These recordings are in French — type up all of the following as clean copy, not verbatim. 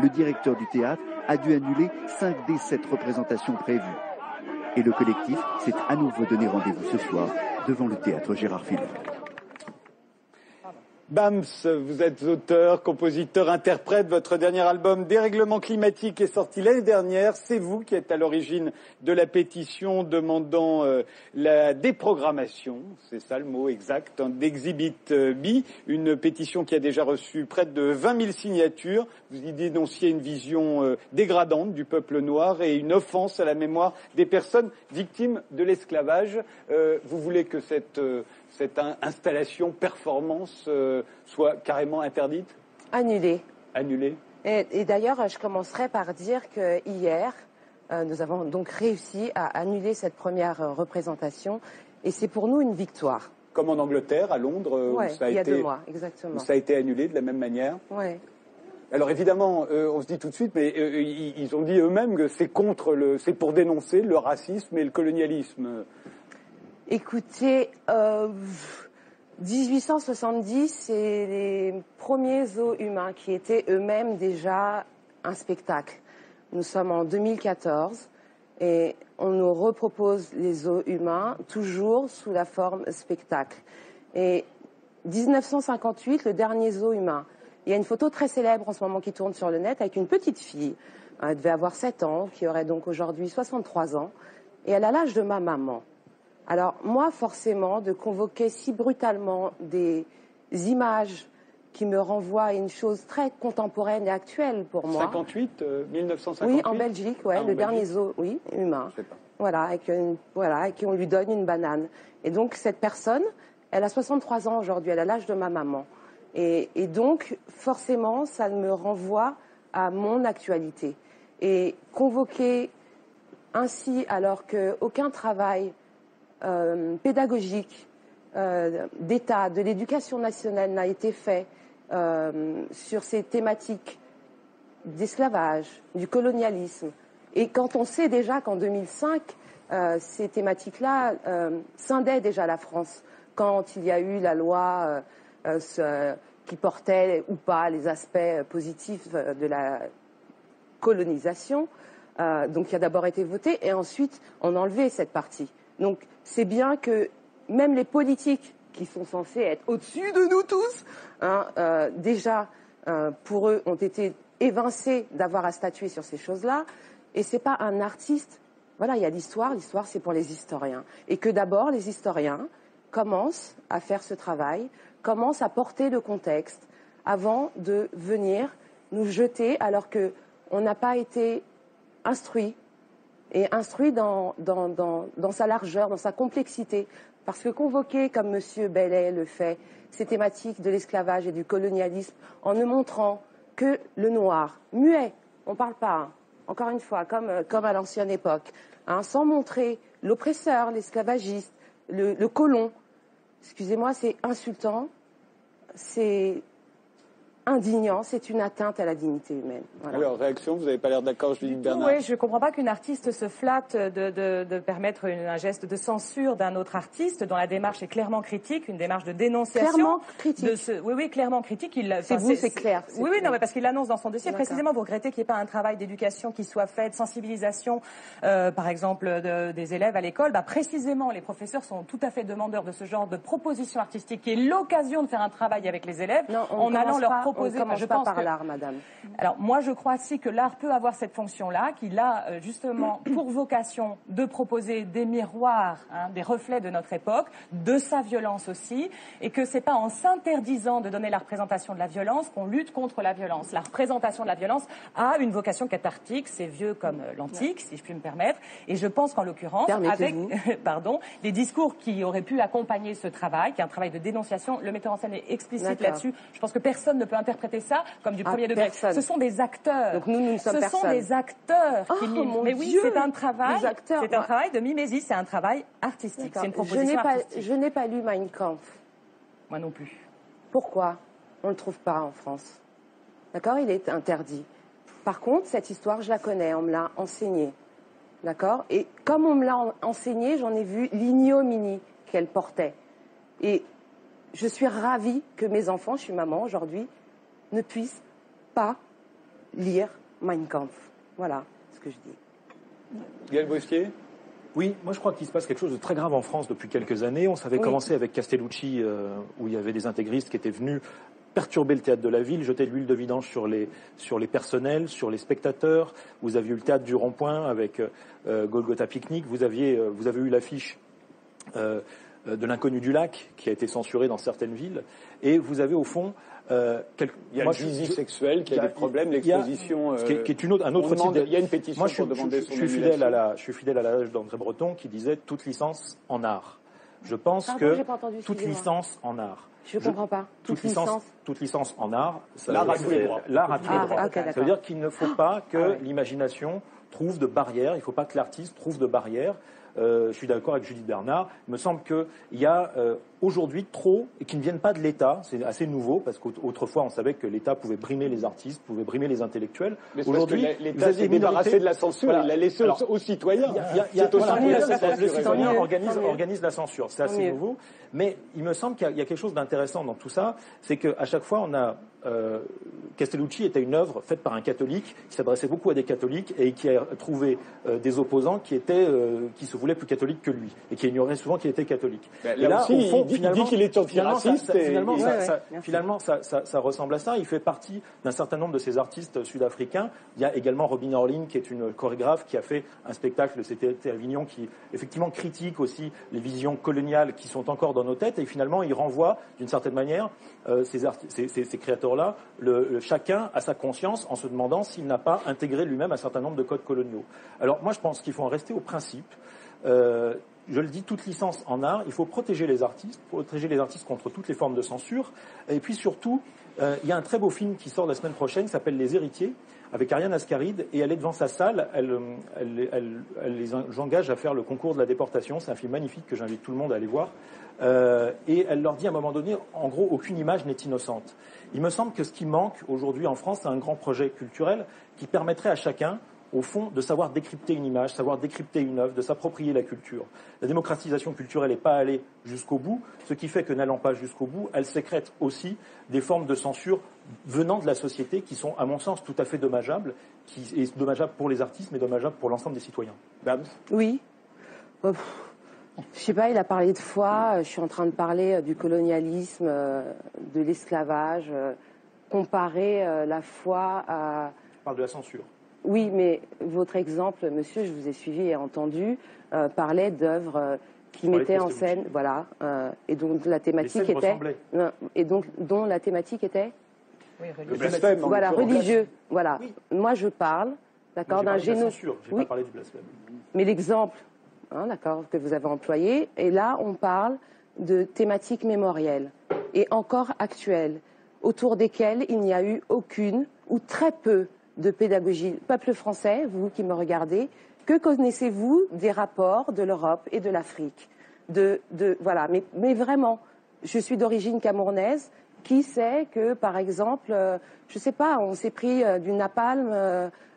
Le directeur du théâtre a dû annuler 5 des 7 représentations prévues. Et le collectif s'est à nouveau donné rendez-vous ce soir devant le théâtre Gérard Philippe. Bams, vous êtes auteur, compositeur, interprète. Votre dernier album, Dérèglement climatique, est sorti l'année dernière. C'est vous qui êtes à l'origine de la pétition demandant la déprogrammation, c'est ça le mot exact, d'Exhibit B, une pétition qui a déjà reçu près de 20 000 signatures. Vous y dénonciez une vision dégradante du peuple noir et une offense à la mémoire des personnes victimes de l'esclavage. Vous voulez que cette installation, performance, soit carrément interdite? Annulée. Annulée. Et d'ailleurs, je commencerai par dire que hier, nous avons donc réussi à annuler cette première représentation, et c'est pour nous une victoire. Comme en Angleterre, à Londres, ouais, où ça a il y a été, 2 mois, exactement. Où ça a été annulé de la même manière. Ouais. Alors évidemment, on se dit tout de suite, mais ils ont dit eux-mêmes que c'est c'est pour dénoncer le racisme et le colonialisme. Écoutez, 1870, c'est les premiers zoos humains qui étaient eux-mêmes déjà un spectacle. Nous sommes en 2014 et on nous repropose les zoos humains toujours sous la forme spectacle. Et 1958, le dernier zoo humain. Il y a une photo très célèbre en ce moment qui tourne sur le net avec une petite fille. Elle devait avoir 7 ans, qui aurait donc aujourd'hui 63 ans. Et elle a l'âge de ma maman. Alors moi, forcément, de convoquer si brutalement des images qui me renvoient à une chose très contemporaine et actuelle pour moi. 1958. Oui, en Belgique, ouais, le dernier zoo, oui, humain. Je sais pas. Voilà, et qui on lui donne une banane. Et donc cette personne, elle a 63 ans aujourd'hui, elle a l'âge de ma maman. Et donc forcément, ça me renvoie à mon actualité. Et convoquer ainsi, alors qu'aucun travail pédagogique d'État, de l'éducation nationale n'a été fait sur ces thématiques d'esclavage, du colonialisme. Et quand on sait déjà qu'en 2005, ces thématiques-là scindaient déjà la France, quand il y a eu la loi qui portait ou pas les aspects positifs de la colonisation, donc qui a d'abord été voté, et ensuite on a enlevé cette partie. Donc c'est bien que même les politiques qui sont censés être au-dessus de nous tous, déjà pour eux ont été évincés d'avoir à statuer sur ces choses-là. Et c'est pas un artiste. Voilà, il y a l'histoire c'est pour les historiens. Et que d'abord les historiens commencent à faire ce travail, commencent à porter le contexte avant de venir nous jeter alors qu'on n'a pas été instruit. Et instruit dans sa largeur, dans sa complexité. Parce que convoquer, comme M. Bellay le fait, ces thématiques de l'esclavage et du colonialisme, en ne montrant que le noir, muet, on ne parle pas, encore une fois, comme à l'ancienne époque, sans montrer l'oppresseur, l'esclavagiste, le colon, excusez-moi, c'est insultant, c'est indignant, c'est une atteinte à la dignité humaine. Voilà. Alors, réaction, vous n'avez pas l'air d'accord, Judith Bernard? Oui, je ne comprends pas qu'une artiste se flatte de permettre un geste de censure d'un autre artiste dont la démarche est clairement critique, une démarche de dénonciation. Clairement critique. Oui, clairement critique. C'est clair. Oui, non, mais parce qu'il l'annonce dans son dossier. Précisément, vous regrettez qu'il n'y ait pas un travail d'éducation qui soit fait, de sensibilisation, par exemple, des élèves à l'école. Précisément, les professeurs sont tout à fait demandeurs de ce genre de proposition artistique qui est l'occasion de faire un travail avec les élèves en allant leur proposer. On commence pas par l'art, madame. Alors, moi, je crois aussi que l'art peut avoir cette fonction-là, qu'il a justement pour vocation de proposer des miroirs, des reflets de notre époque, de sa violence aussi, et que c'est pas en s'interdisant de donner la représentation de la violence qu'on lutte contre la violence. La représentation de la violence a une vocation cathartique, c'est vieux comme l'antique, si je puis me permettre, et je pense qu'en l'occurrence, avec les discours qui auraient pu accompagner ce travail, qui est un travail de dénonciation, le metteur en scène est explicite là-dessus. Je pense que personne ne peut interpréter ça comme du premier degré. Personne. Ce sont des acteurs. Donc nous sommes personne. Ce sont des acteurs qui miment. Mon Mais oui, Dieu, c'est un travail. C'est un travail de mimésis, c'est un travail artistique. C'est une proposition artistique. Je n'ai pas lu Mein Kampf. Moi non plus. Pourquoi? On ne le trouve pas en France. D'accord? Il est interdit. Par contre, cette histoire, je la connais, on me l'a enseignée. D'accord? Et comme on me l'a enseignée, j'en ai vu l'ignominie qu'elle portait. Et je suis ravie que mes enfants, je suis maman aujourd'hui, ne puissent pas lire Mein Kampf. Voilà ce que je dis. Gaël Bostier ? Oui, moi je crois qu'il se passe quelque chose de très grave en France depuis quelques années. On savait commencer avec Castellucci, où il y avait des intégristes qui étaient venus perturber le théâtre de la ville, jeter de l'huile de vidange sur les personnels, sur les spectateurs. Vous aviez eu le théâtre du Rond-Point avec Golgotha Picnic. Vous avez eu l'affiche de l'Inconnu du lac qui a été censurée dans certaines villes. Et vous avez au fond il y a le zizi sexuel qui a des problèmes, l'exposition. Qui est un autre type. Il y a une pétition pour demander son annulation. Je suis fidèle à l'adage d'André Breton qui disait toute licence en art. Je pense que toute licence en art. Je ne comprends pas. Toute licence en art. L'art a tous les droits. L'art a tous les droits. Ça veut dire qu'il ne faut pas que l'imagination trouve de barrières. Il ne faut pas que l'artiste trouve de barrières. Je suis d'accord avec Judith Bernard. Il me semble qu'il y a aujourd'hui trop, et qui ne viennent pas de l'État, c'est assez nouveau, parce qu'autrefois on savait que l'État pouvait brimer les artistes, pouvait brimer les intellectuels. Aujourd'hui, l'État s'est débarrassé de la censure, il l'a laissé aux citoyens. Le citoyen organise la censure, c'est assez nouveau. Mais il me semble qu'il y a quelque chose d'intéressant dans tout ça, c'est qu'à chaque fois on a... Castellucci était une œuvre faite par un catholique qui s'adressait beaucoup à des catholiques et qui a trouvé des opposants qui se voulaient plus catholiques que lui et qui ignoraient souvent qu'il était catholique. Et là aussi, il dit qu'il est antiraciste. Finalement, ça ressemble à ça. Il fait partie d'un certain nombre de ces artistes sud-africains. Il y a également Robin Orlin, qui est une chorégraphe qui a fait un spectacle, c'était Avignon, qui effectivement critique aussi les visions coloniales qui sont encore dans nos têtes. Et finalement, il renvoie d'une certaine manière ces créateurs-là, chacun a sa conscience en se demandant s'il n'a pas intégré lui-même un certain nombre de codes coloniaux. Alors moi, je pense qu'il faut en rester au principe. Je le dis, toute licence en art, il faut protéger les artistes contre toutes les formes de censure. Et puis surtout, il y a un très beau film qui sort la semaine prochaine, qui s'appelle Les Héritiers, avec Ariane Ascaride, et elle est devant sa salle, elle les engage à faire le concours de la déportation. C'est un film magnifique que j'invite tout le monde à aller voir. Et elle leur dit à un moment donné, en gros, aucune image n'est innocente. Il me semble que ce qui manque aujourd'hui en France, c'est un grand projet culturel qui permettrait à chacun, au fond, de savoir décrypter une image, savoir décrypter une œuvre, de s'approprier la culture. La démocratisation culturelle n'est pas allée jusqu'au bout, ce qui fait que n'allant pas jusqu'au bout, elle sécrète aussi des formes de censure venant de la société qui sont, à mon sens, tout à fait dommageables, qui est dommageable pour les artistes, mais dommageable pour l'ensemble des citoyens. Babs ? Oui. Je sais pas, il a parlé de foi, je suis en train de parler du colonialisme, de l'esclavage, comparer la foi à... Je parle de la censure. Oui, mais votre exemple, monsieur, je vous ai suivi et entendu, parlait d'œuvres qui mettaient en scène, voilà, et dont la thématique était... Et donc, dont la thématique était... Oui, le blasphème. Voilà, religieux. Voilà. Oui. Moi, je parle, d'accord, d'un génocide. Je n'ai pas parlé du blasphème. Mais l'exemple... d'accord, que vous avez employé. Et là, on parle de thématiques mémorielles et encore actuelles, autour desquelles il n'y a eu aucune ou très peu de pédagogie. Peuple français, vous qui me regardez, que connaissez-vous des rapports de l'Europe et de l'Afrique ? Voilà, mais vraiment, je suis d'origine camerounaise. Qui sait que, par exemple, je ne sais pas, on s'est pris du napalm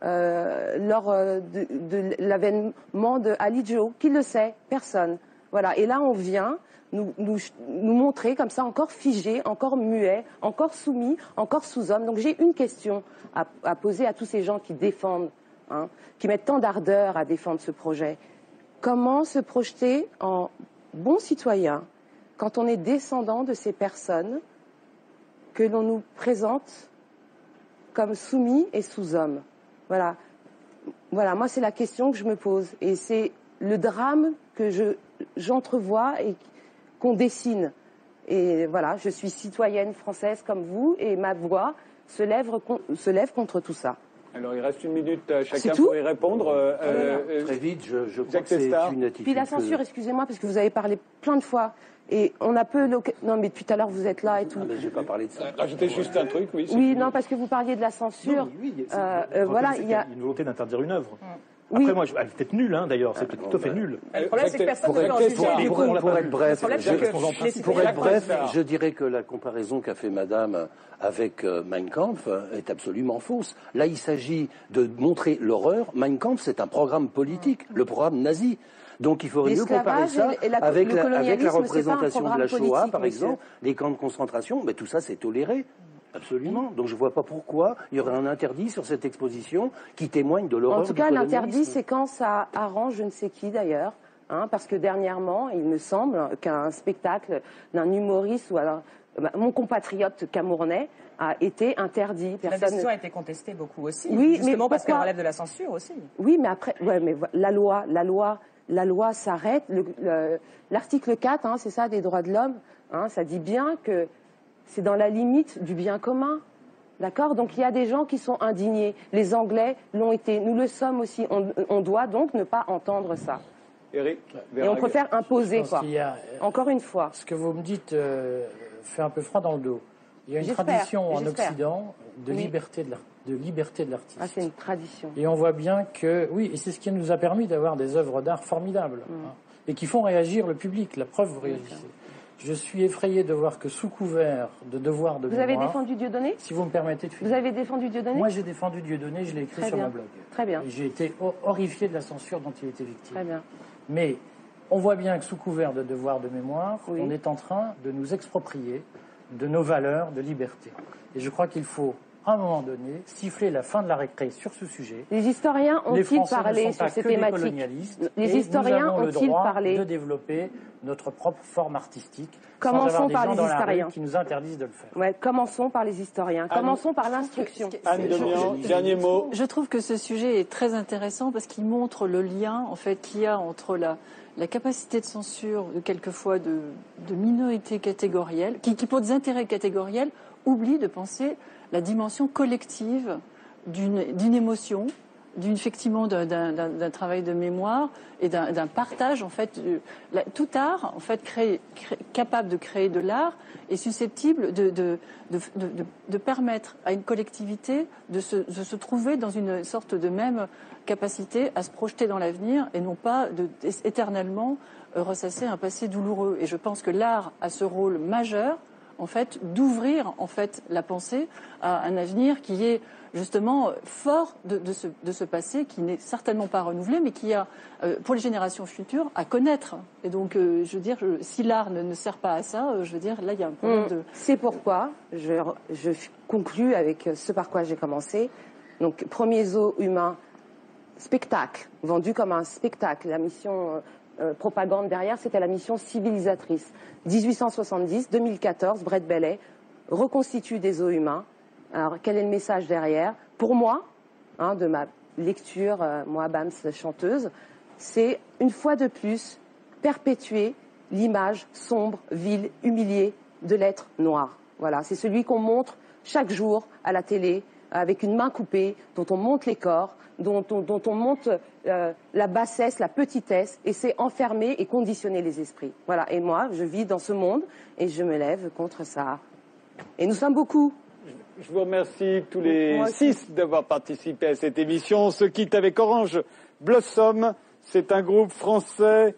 lors de l'avènement de Ali Joe. Qui le sait? Personne. Voilà. Et là, on vient nous montrer comme ça, encore figé, encore muet, encore soumis, encore sous-homme. Donc j'ai une question à poser à tous ces gens qui défendent, qui mettent tant d'ardeur à défendre ce projet. Comment se projeter en bon citoyen quand on est descendant de ces personnes que l'on nous présente comme soumis et sous-hommes? Voilà, moi c'est la question que je me pose et c'est le drame que j'entrevois et qu'on dessine. Et voilà, je suis citoyenne française comme vous et ma voix se lève contre tout ça. Alors il reste une minute chacun pour y répondre. Très vite, je crois que c'est une attitude. Puis la censure, excusez-moi, parce que vous avez parlé plein de fois. Et on a peu... Non, mais depuis tout à l'heure, vous êtes là et tout. Ah, mais je n'ai pas parlé de ça. Ajouter juste un truc, oui. Oui, non, parce que vous parliez de la censure. Non, oui, voilà, il y a une volonté d'interdire une œuvre. Oui. Après, moi, elle est peut-être nulle, d'ailleurs. C'est peut-être tout à fait nul. Le problème, c'est que personne ne veut en juger. Pour être bref, bref, je dirais que la comparaison qu'a fait Madame avec Mein Kampf est absolument fausse. Là, il s'agit de montrer l'horreur. Mein Kampf, c'est un programme politique, le programme nazi. Donc il faudrait mieux comparer ça avec la représentation de la Shoah, par exemple, les camps de concentration. Mais tout ça, c'est toléré. Absolument. Donc je ne vois pas pourquoi il y aurait un interdit sur cette exposition qui témoigne de l'horreur. En tout cas, l'interdit, c'est quand ça arrange je ne sais qui d'ailleurs. Parce que dernièrement, il me semble qu'un spectacle d'un humoriste ou alors mon compatriote camerounais a été interdit. La décision a été contestée beaucoup aussi, oui, justement mais parce qu'elle relève de la censure aussi. Oui, mais après, mais la loi s'arrête. L'article 4, c'est ça, des droits de l'homme, ça dit bien que c'est dans la limite du bien commun. D'accord ? Donc il y a des gens qui sont indignés. Les Anglais l'ont été. Nous le sommes aussi. On doit donc ne pas entendre ça. Éric Et on préfère imposer, quoi. Encore une fois. Ce que vous me dites fait un peu froid dans le dos. Il y a une tradition en Occident de liberté de l'artiste. C'est une tradition. Et on voit bien que, oui, et c'est ce qui nous a permis d'avoir des œuvres d'art formidables, et qui font réagir le public. La preuve, vous réagissez. Je suis effrayé de voir que sous couvert de devoir de mémoire... Vous avez défendu Dieudonné ? Si vous me permettez de finir. Vous avez défendu Dieudonné ? Moi, j'ai défendu Dieudonné, je l'ai écrit sur mon blog. Très bien. Et j'ai été horrifié de la censure dont il était victime. Très bien. Mais on voit bien que sous couvert de devoir de mémoire, on est en train de nous exproprier de nos valeurs de liberté. Et je crois qu'il faut, à un moment donné, siffler la fin de la récré sur ce sujet. Les historiens ont-ils parlé sur ces thématiques ? Les historiens ont-ils parlé de développer notre propre forme artistique? Commençons par les historiens qui nous interdisent de le faire. Ouais, commençons par les historiens. Commençons par l'instruction. Anne Demian, dernier mot. Je trouve que ce sujet est très intéressant parce qu'il montre le lien en fait qu'il y a entre la capacité de censure quelquefois de minorités catégorielles qui pour des intérêts catégoriels oublient de penser la dimension collective d'une émotion, effectivement d'un travail de mémoire et d'un partage en fait. Tout art en fait capable de créer de l'art est susceptible de permettre à une collectivité de se trouver dans une sorte de même capacité à se projeter dans l'avenir et non pas éternellement ressasser un passé douloureux. Et je pense que l'art a ce rôle majeur en fait d'ouvrir en fait la pensée à un avenir qui est justement fort de ce passé qui n'est certainement pas renouvelé, mais qui a, pour les générations futures, à connaître. Et donc, je veux dire, si l'art ne sert pas à ça, je veux dire, là, il y a un problème de... C'est pourquoi je conclus avec ce par quoi j'ai commencé. Donc, premier zoo humain, spectacle, vendu comme un spectacle. La mission propagande derrière, c'était la mission civilisatrice. 1870, 2014, Brett Bailey reconstitue des zoos humains. Alors, quel est le message derrière ? Pour moi, de ma lecture, moi, Bams, chanteuse, c'est, une fois de plus, perpétuer l'image sombre, vile, humiliée de l'être noir. Voilà, c'est celui qu'on montre chaque jour à la télé, avec une main coupée, dont on monte les corps, dont on monte la bassesse, la petitesse, et c'est enfermer et conditionner les esprits. Voilà, et moi, je vis dans ce monde, et je me lève contre ça. Et nous sommes beaucoup. Je vous remercie tous les 6 d'avoir participé à cette émission. On se quitte avec Orange Blossom. C'est un groupe français